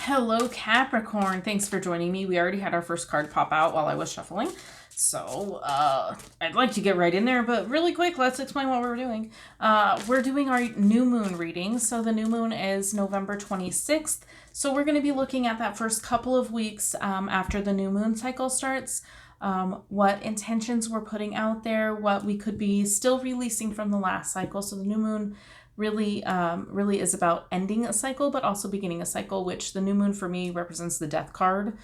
Hello, Capricorn. Thanks for joining me. We already had our first card pop out while I was shuffling. So, I'd like to get right in there, but really quick, let's explain what we're doing. We're doing our new moon reading. So the new moon is November 26th. So we're going to be looking at that first couple of weeks after the new moon cycle starts. What intentions we're putting out there, what we could be still releasing from the last cycle. So the new moon really is about ending a cycle, but also beginning a cycle, which the new moon for me represents the death card.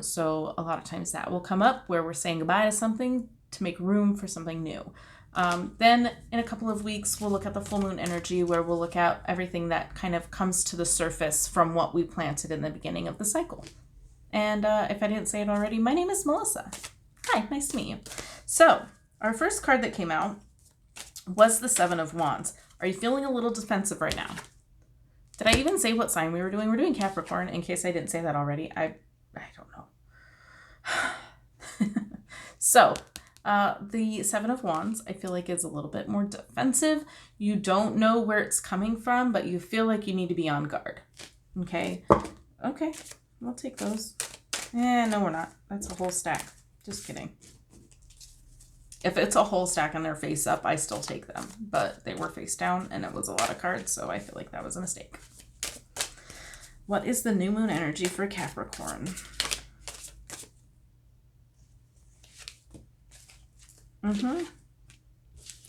So a lot of times that will come up where we're saying goodbye to something to make room for something new. Then in a couple of weeks, we'll look at the full moon energy, where we'll look at everything that kind of comes to the surface from what we planted in the beginning of the cycle. And if I didn't say it already, my name is Melissa. Hi, nice to meet you. So our first card that came out was the Seven of Wands. Are you feeling a little defensive right now? Did I even say what sign we were doing? We're doing Capricorn, in case I didn't say that already. I don't know. So, the Seven of Wands, I feel like, is a little bit more defensive. You don't know where it's coming from, but you feel like you need to be on guard. Okay? Okay, we'll take those. No, we're not. That's a whole stack. Just kidding. If it's a whole stack and they're face up, I still take them. But they were face down and it was a lot of cards, so I feel like that was a mistake. What is the new moon energy for Capricorn?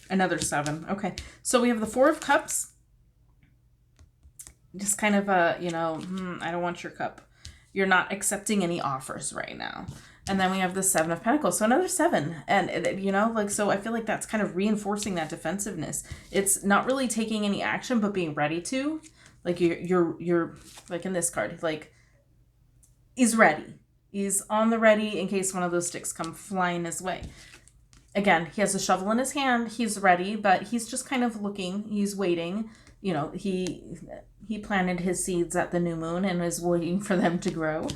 Another 7. Okay. So we have the 4 of Cups. Just kind of I don't want your cup. You're not accepting any offers right now. And then we have the 7 of Pentacles. So another 7. And, so I feel like that's kind of reinforcing that defensiveness. It's not really taking any action, but being ready to. Like, you're like in this card, like, he's ready. He's on the ready in case one of those sticks come flying his way. Again, he has a shovel in his hand. He's ready, but he's just kind of looking. He's waiting. He planted his seeds at the new moon and is waiting for them to grow.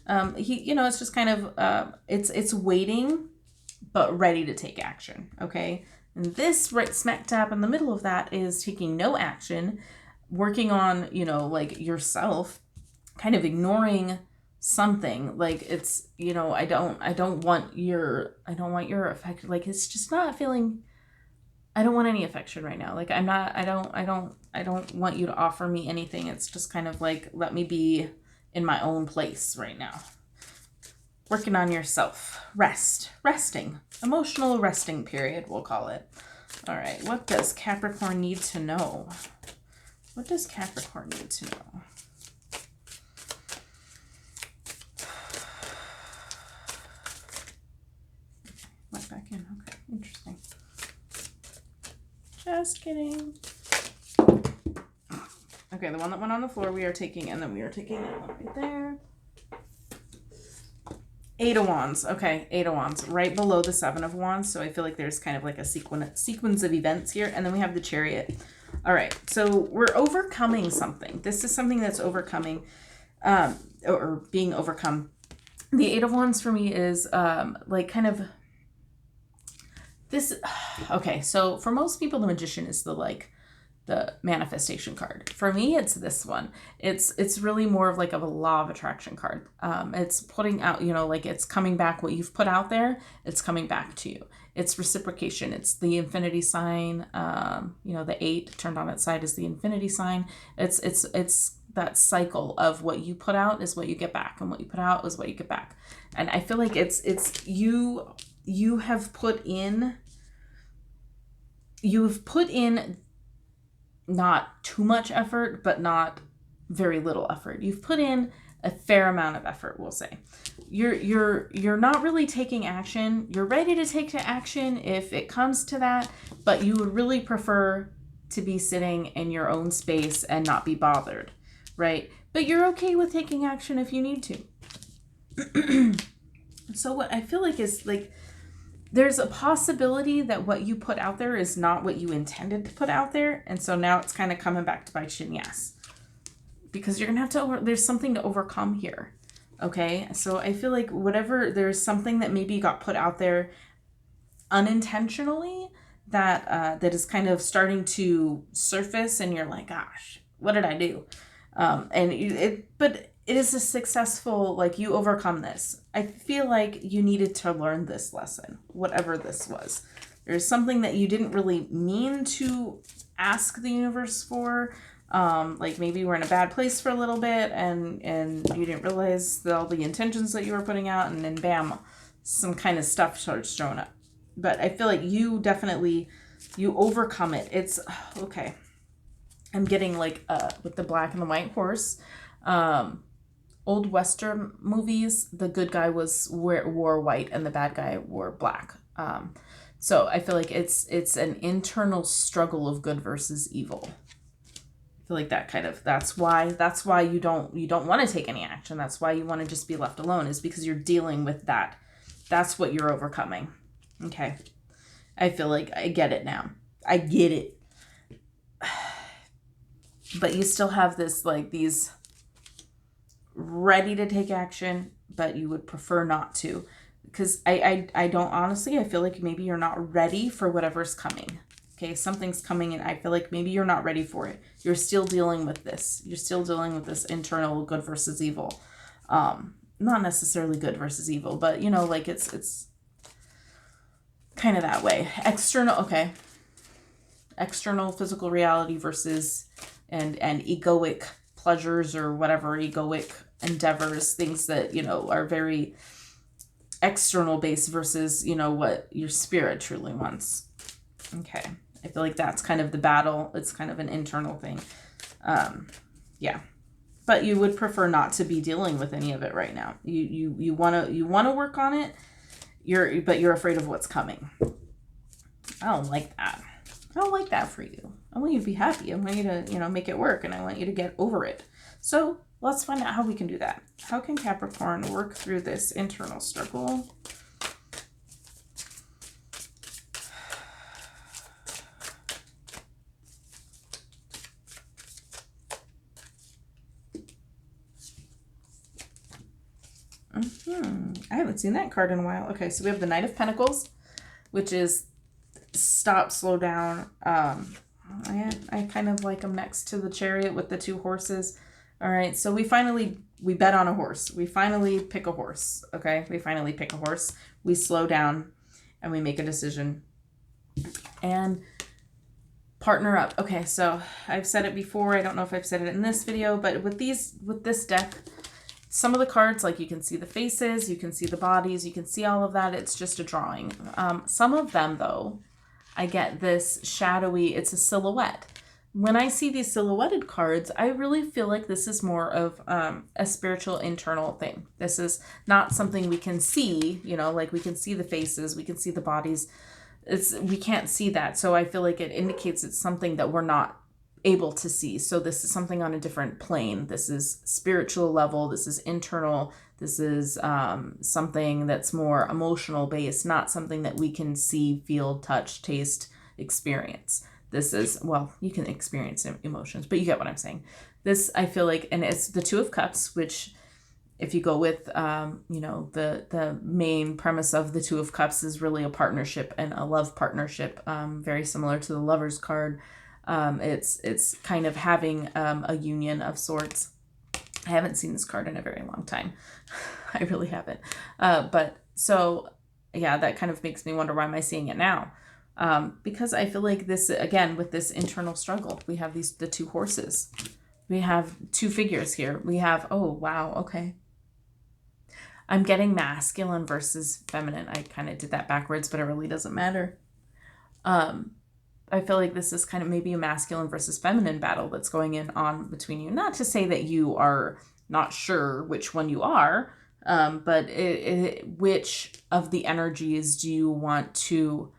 It's just kind of, it's waiting, but ready to take action. Okay. And this right smack dab in the middle of that is taking no action, working on, yourself, kind of ignoring something. Like, it's, I don't want your effect. Like, it's just not feeling, I don't want any affection right now. Like, I don't want you to offer me anything. It's just kind of like, let me be in my own place right now. Working on yourself. Resting. Emotional resting period, we'll call it. All right. What does Capricorn need to know? What does Capricorn need to know? Went back in. Okay. Interesting. Just kidding. Okay, the one that went on the floor we are taking, and then we are taking that one right there. 8 of Wands. Okay, 8 of Wands. Right below the 7 of Wands. So I feel like there's kind of like a sequence of events here. And then we have the Chariot. All right, so we're overcoming something. This is something that's overcoming, or being overcome. The 8 of Wands for me is like kind of this. Okay, so for most people, the Magician is the manifestation card. For me, it's this one. It's really more of like a law of attraction card. It's putting out, it's coming back. What you've put out there, it's coming back to you. It's reciprocation. It's the infinity sign. The 8 turned on its side is the infinity sign. It's that cycle of what you put out is what you get back, and what you put out is what you get back. And I feel like it's you have put in not too much effort, but not very little effort. You've put in a fair amount of effort, we'll say. You're not really taking action. You're ready to take to action if it comes to that, but you would really prefer to be sitting in your own space and not be bothered, right? But you're okay with taking action if you need to. So what I feel like is like, there's a possibility that what you put out there is not what you intended to put out there. And so now it's kind of coming back to bite you in the ass. Because you're going to have to, there's something to overcome here. Okay? So I feel like there's something that maybe got put out there unintentionally that is kind of starting to surface, and you're like, gosh, what did I do? But it is a successful, like, you overcome this. I feel like you needed to learn this lesson, whatever this was. There's something that you didn't really mean to ask the universe for. Like maybe you were in a bad place for a little bit and you didn't realize all the intentions that you were putting out, and then bam, some kind of stuff starts showing up. But I feel like you definitely, you overcome it. It's okay. I'm getting like with the black and the white horse, old Western movies, the good guy wore white and the bad guy wore black. So I feel like it's an internal struggle of good versus evil. I feel like that's why you don't want to take any action. That's why you want to just be left alone, is because you're dealing with that. That's what you're overcoming. Okay. I feel like I get it now. I get it. But you still have this, like, these ready to take action, but you would prefer not to. Because I don't, honestly, I feel like maybe you're not ready for whatever's coming. Okay, something's coming and I feel like maybe you're not ready for it. You're still dealing with this. You're still dealing with this internal good versus evil. Not necessarily good versus evil, but, you know, like it's kind of that way. External physical reality versus and egoic pleasures or whatever, egoic endeavors, things that, you know, are very external based versus, you know, what your spirit truly wants. Okay. I feel like that's kind of the battle. It's kind of an internal thing. Yeah. But you would prefer not to be dealing with any of it right now. You want to work on it. But you're afraid of what's coming. I don't like that. I don't like that for you. I want you to be happy. I want you to, you know, make it work, and I want you to get over it. So let's find out how we can do that. How can Capricorn work through this internal struggle? I haven't seen that card in a while. Okay, so we have the Knight of Pentacles, which is stop, slow down. I kind of like them next to the Chariot with the two horses. All right, so we bet on a horse. We finally pick a horse, okay? We finally pick a horse. We slow down and we make a decision. And partner up. Okay, so I've said it before. I don't know if I've said it in this video, but with this deck, some of the cards, like, you can see the faces, you can see the bodies, you can see all of that. It's just a drawing. Some of them, though, I get this shadowy, it's a silhouette. When I see these silhouetted cards, I really feel like this is more of a spiritual internal thing. This is not something we can see, you know, like we can see the faces, we can see the bodies. We can't see that. So I feel like it indicates it's something that we're not able to see. So this is something on a different plane. This is spiritual level. This is internal. This is something that's more emotional based, not something that we can see, feel, touch, taste, experience. This is, well, you can experience emotions, but you get what I'm saying. This, I feel like, and it's the Two of Cups, which if you go with, you know, the main premise of the Two of Cups is really a partnership and a love partnership, very similar to the Lover's card. It's kind of having a union of sorts. I haven't seen this card in a very long time. I really haven't. But so, yeah, that kind of makes me wonder, why am I seeing it now? Because I feel like this, again, with this internal struggle, we have the two horses. We have two figures here. We have, oh, wow, okay. I'm getting masculine versus feminine. I kind of did that backwards, but it really doesn't matter. I feel like this is kind of maybe a masculine versus feminine battle that's going on between you. Not to say that you are not sure which one you are, but which of the energies do you want to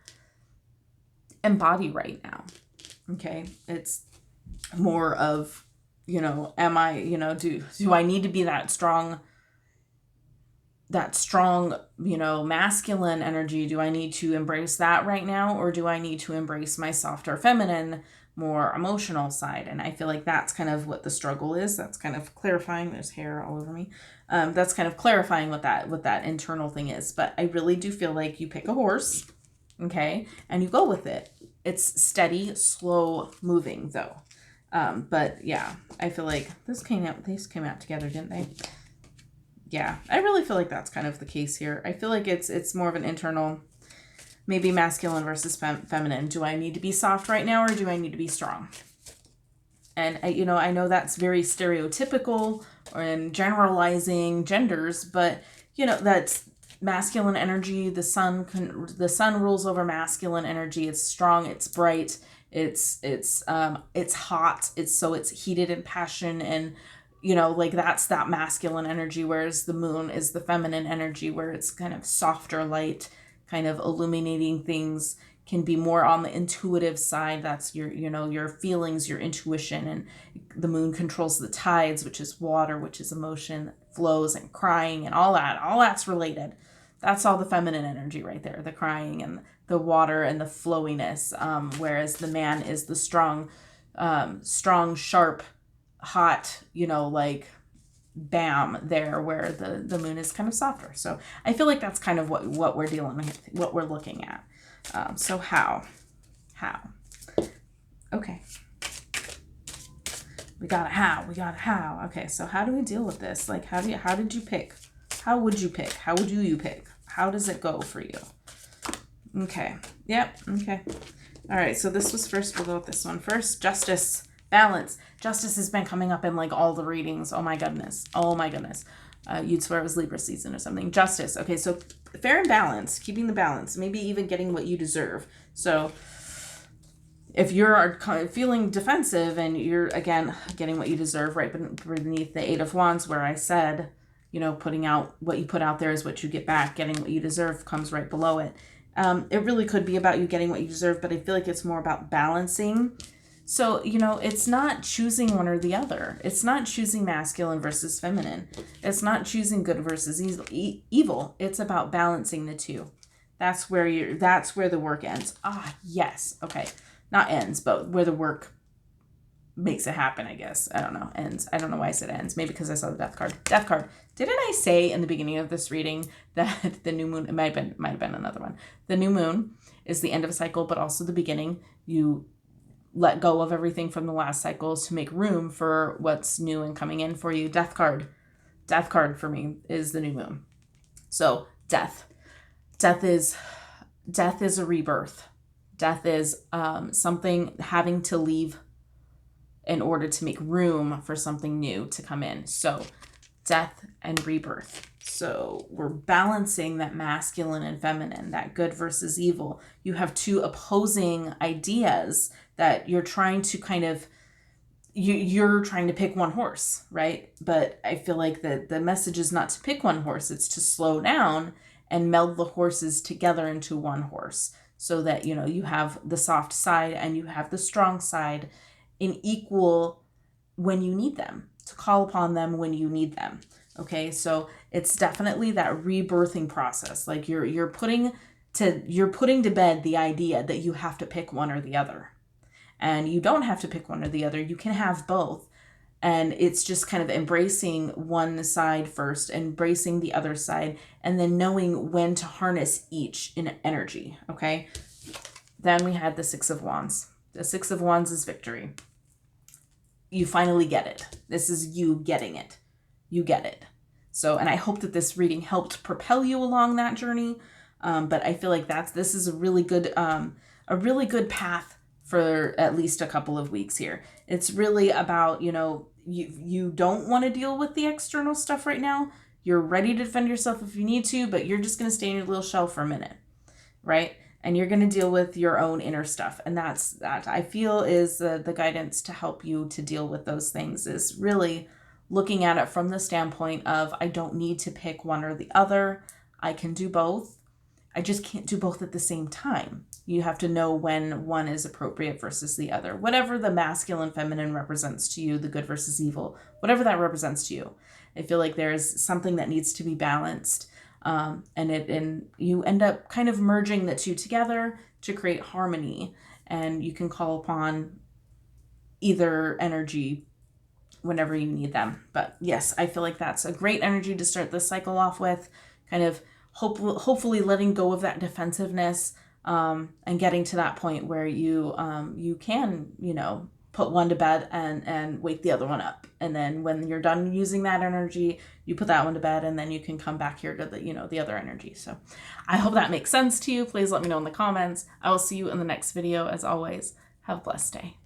embody right now? Okay, it's more of, you know, am I, you know, do I need to be that strong, you know, masculine energy? Do I need to embrace that right now? Or do I need to embrace my softer feminine, more emotional side? And I feel like that's kind of what the struggle is. That's kind of clarifying. There's hair all over me. That's kind of clarifying what that internal thing is. But I really do feel like you pick a horse, okay, and you go with it. It's steady, slow moving though. But yeah, I feel like these came out together, didn't they? Yeah, I really feel like that's kind of the case here. I feel like it's more of an internal, maybe masculine versus feminine. Do I need to be soft right now, or do I need to be strong? And I know that's very stereotypical or in generalizing genders, but that's masculine energy. The sun rules over masculine energy. It's strong. It's bright. It's hot. It's heated and passion, and like that's that masculine energy, whereas the moon is the feminine energy, where it's kind of softer light, kind of illuminating things, can be more on the intuitive side. That's your feelings, your intuition. And the moon controls the tides, which is water, which is emotion, flows and crying and all that's related. That's all the feminine energy right there, the crying and the water and the flowiness. Whereas the man is the strong, sharp, hot, like bam there, where the moon is kind of softer. So I feel like that's kind of what we're dealing with, what we're looking at. So how? Okay. We got a how. Okay, so how do we deal with this? Like, how did you pick? How would you pick? How would you pick? How does it go for you? Okay. Yep. Okay. All right. So this was first. We'll go with this one first. Justice, balance. Justice has been coming up in like all the readings. Oh my goodness. You'd swear it was Libra season or something. Justice. Okay. So fair and balance, keeping the balance, maybe even getting what you deserve. So if you're feeling defensive and you're, again, getting what you deserve, right beneath the Eight of Wands, where I said, putting out what you put out there is what you get back. Getting what you deserve comes right below it. It really could be about you getting what you deserve, but I feel like it's more about balancing. So, it's not choosing one or the other. It's not choosing masculine versus feminine. It's not choosing good versus evil. It's about balancing the two. That's where the work ends. Ah, yes. Okay. Not ends, but where the work makes it happen, I guess. I don't know. Ends. I don't know why I said ends. Maybe because I saw the death card. Death card. Didn't I say in the beginning of this reading that the new moon, it might have been another one. The new moon is the end of a cycle, but also the beginning. You let go of everything from the last cycles to make room for what's new and coming in for you. Death card for me is the new moon. So death is a rebirth. Death is something having to leave in order to make room for something new to come in. So death and rebirth. So we're balancing that masculine and feminine, that good versus evil. You have two opposing ideas that you're trying to kind of, you're trying to pick one horse, right? But I feel like the message is not to pick one horse, it's to slow down and meld the horses together into one horse, so that, you have the soft side and you have the strong side in equal when you need them, to call upon them when you need them. Okay, so it's definitely that rebirthing process. Like you're putting to bed the idea that you have to pick one or the other. And you don't have to pick one or the other. You can have both. And it's just kind of embracing one side first, embracing the other side, and then knowing when to harness each in energy. Okay. Then we had the Six of Wands. The Six of Wands is victory. You finally get it. This is you getting it. You get it. So, and I hope that this reading helped propel you along that journey. But I feel like this is a really good path for at least a couple of weeks here. It's really about, you don't want to deal with the external stuff right now. You're ready to defend yourself if you need to, but you're just going to stay in your little shell for a minute, right? And you're going to deal with your own inner stuff. And that I feel is the guidance to help you to deal with those things, is really looking at it from the standpoint of, I don't need to pick one or the other. I can do both. I just can't do both at the same time. You have to know when one is appropriate versus the other. Whatever the masculine, feminine represents to you, the good versus evil, whatever that represents to you. I feel like there's something that needs to be balanced. And you end up kind of merging the two together to create harmony. And you can call upon either energy whenever you need them. But yes, I feel like that's a great energy to start this cycle off with, kind of hopefully letting go of that defensiveness, and getting to that point where you can, put one to bed and wake the other one up. And then when you're done using that energy, you put that one to bed, and then you can come back here to the, the other energy. So I hope that makes sense to you. Please let me know in the comments. I will see you in the next video. As always, have a blessed day.